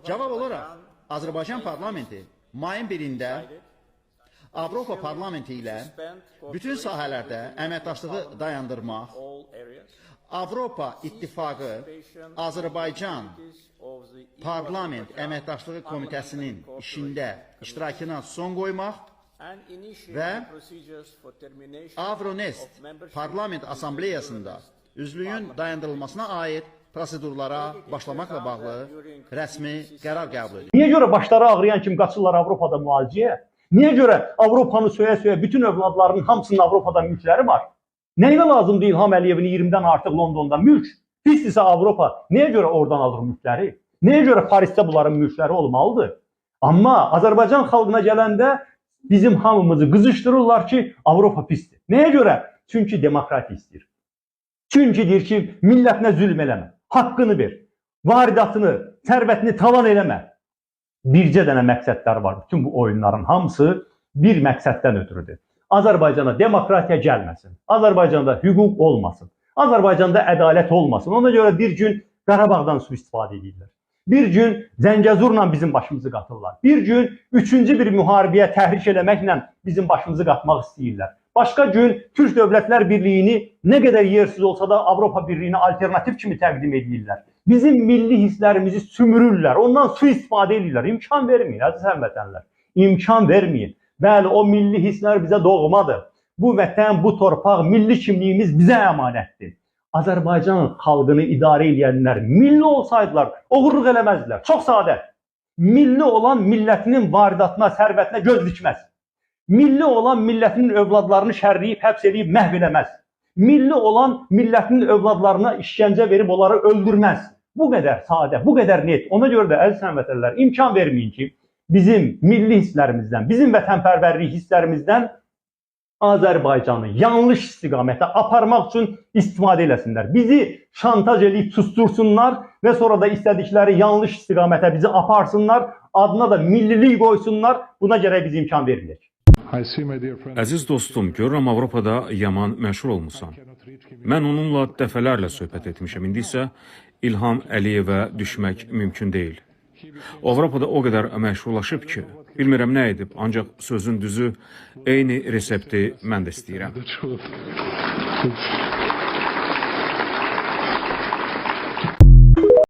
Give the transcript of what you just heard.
Cavab olaraq, Azərbaycan parlamenti mayın 1-də Avropa parlamenti ilə bütün sahələrdə əməkdaşlığı dayandırmaq, Avropa İttifaqı Azərbaycan Parlament Əməkdaşlığı Komitəsinin işində iştirakına son qoymaq və Avronest Parlament Asambleyasında üzvlüyün dayandırılmasına aid prosedurlara başlamaqla bağlı rəsmi qərar qəbul edir. Niyə görə başları ağrıyan kimi qaçırlar Avropada müalicəyə? Niyə görə Avropanı söyə-söyə bütün övladlarının hamısının Avropada mülkləri var? Nəyinə lazımdır İlham Əliyevin 20-dən artıq Londonda mülk? Pisdirsə Avropa nəyə görə oradan alır mülkləri? Nəyə görə Parisdə bunların mülkləri olmalıdır? Amma Azərbaycan xalqına gələndə bizim hamımızı qızışdırırlar ki, Avropa pisdir. Nəyə görə? Çünki demokratiya istəyir. Çünki deyir ki, millətinə zülm eləmə, haqqını ver, varidatını, sərvətini tavan eləmə. Bircə dənə məqsədlər var. Bütün bu oyunların hamısı bir məqsəddən ötürüdür. Azərbaycana demokratiya gəlməsin, Azərbaycanda hüquq olmasın, Azərbaycanda ədalət olmasın. Ona görə bir gün Qarabağdan sui-istifadə edirlər. Bir gün Zəngəzurla bizim başımızı qatırlar. Bir gün üçüncü bir müharibəyə təhrik eləməklə bizim başımızı qatmaq istəyirlər. Başqa gün Türk Dövlətlər Birliyini nə qədər yersiz olsa da Avropa Birliyini alternativ kimi təqdim edirlər. Bizim milli hisslərimizi sümürürlər, ondan sui-istifadə edirlər. İmkan verməyin, əziz həmvətənlər. İmkan verməyin. Bəli, o milli hisslər bizə doğmadır. Bu vətən, bu torpaq, milli kimliyimiz bizə əmanətdir. Azərbaycan xalqını idarə edənlər milli olsaydılar, oğurluq eləməzdilər. Çox sadə. Milli olan millətinin varidatına, sərvətinə göz dikməz. Milli olan millətinin övladlarını şərləyib, həbs edib, məhv eləməz. Milli olan millətinin övladlarına işgəncə verib onları öldürməz. Bu qədər sadə, bu qədər net. Ona görə də əziz həmvətənlər, imkan verməyin ki, bizim milli hisslərimizdən, bizim vətənpərvərlik hisslərimizdən Azərbaycanı yanlış istiqamətə aparmaq üçün istifadə eləsinlər. Bizi şantaj edib sustursunlar və sonra da istədikləri yanlış istiqamətə bizi aparsınlar, adına da millilik qoysunlar, buna gərək biz imkan verməyək. Əziz dostum, görürəm Avropada yaman məşhur olmusan. Mən onunla dəfələrlə söhbət etmişəm. İndi isə İlham Əliyevə düşmək mümkün deyil. Avropada o qədər məşhurlaşıb ki, bilmirəm nə edib, ancaq sözün düzü eyni resepti mən də istəyirəm.